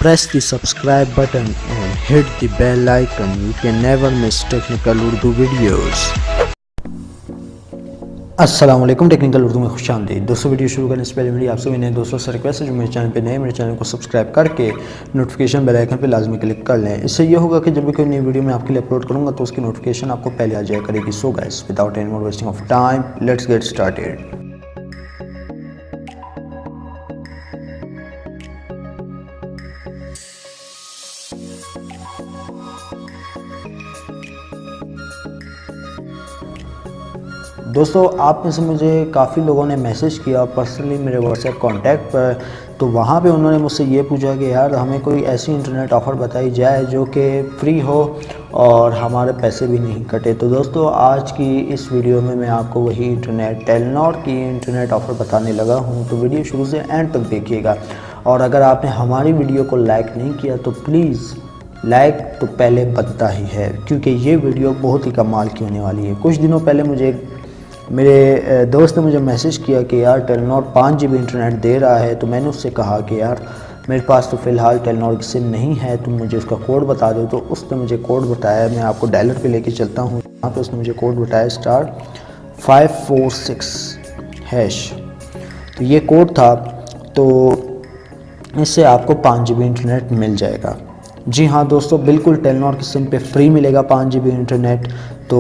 Press the subscribe button and hit the bell icon. You can never miss technical Urdu videos. अस्सलामुअलैकुम, technical Urdu में खुशामदीद। दोस्तों, video शुरू करने से पहले मेरी आप सभी नए दोस्तों से रिक्वेस्ट है जो मेरे चैनल पे नए, मेरे चैनल को सब्सक्राइब करके नोटिफिकेशन बेल आइकन पे लाजमी क्लिक कर लें। इससे ये होगा कि जब भी कोई नई वीडियो मैं आपके लिए अपलोड करूँगा तो उसकी नोटिफिकेशन आपको पहले आ जाया करेगी। So guys, without any more wasting of time, let's get started. दोस्तों, आप में से मुझे काफ़ी लोगों ने मैसेज किया पर्सनली मेरे व्हाट्सएप कांटेक्ट पर, तो वहाँ पे उन्होंने मुझसे ये पूछा कि यार हमें कोई ऐसी इंटरनेट ऑफ़र बताई जाए जो कि फ्री हो और हमारे पैसे भी नहीं कटे। तो दोस्तों, आज की इस वीडियो में मैं आपको वही इंटरनेट टेलीनॉर की इंटरनेट ऑफ़र बताने लगा हूँ। तो वीडियो शुरू से एंड तक देखिएगा, और अगर आपने हमारी वीडियो को लाइक नहीं किया तो प्लीज़ लाइक तो पहले बनता ही है, क्योंकि ये वीडियो बहुत ही कमाल की होने वाली है। कुछ दिनों पहले मेरे दोस्त ने मुझे मैसेज किया कि यार टेलीनॉर 5 GB इंटरनेट दे रहा है। तो मैंने उससे कहा कि यार मेरे पास तो फ़िलहाल टेलीनॉर की सिम नहीं है, तुम मुझे उसका कोड बता दो। तो उसने मुझे कोड बताया, मैं आपको डायलर पे लेके चलता हूँ। यहाँ पे उसने मुझे कोड बताया *546#। तो ये कोड था, तो इससे आपको 5 GB इंटरनेट मिल जाएगा। जी हाँ दोस्तों, बिल्कुल टेलीनॉर की सिम पे फ्री मिलेगा 5 GB इंटरनेट। तो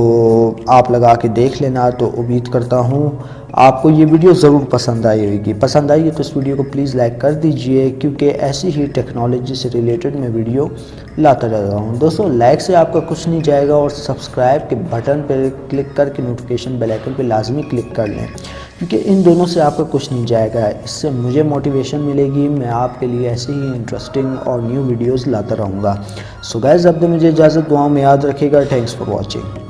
आप लगा के देख लेना। तो उम्मीद करता हूँ आपको ये वीडियो ज़रूर पसंद आई होगी। पसंद आई है तो इस वीडियो को प्लीज़ लाइक कर दीजिए, क्योंकि ऐसी ही टेक्नोलॉजी से रिलेटेड मैं वीडियो लाता रहता हूँ। दोस्तों, लाइक से आपका कुछ नहीं जाएगा, और सब्सक्राइब के बटन पर क्लिक करके नोटिफिकेशन बेल आइकन पर लाजमी क्लिक कर लें, क्योंकि इन दोनों से आपका कुछ नहीं जाएगा। इससे मुझे मोटिवेशन मिलेगी, मैं आपके लिए ऐसे ही इंटरेस्टिंग और न्यू वीडियोज़ लाता रहूँगा। सो गाइस, अब तो मुझे इजाज़त, दुआओं में याद रखिएगा। Thanks for watching.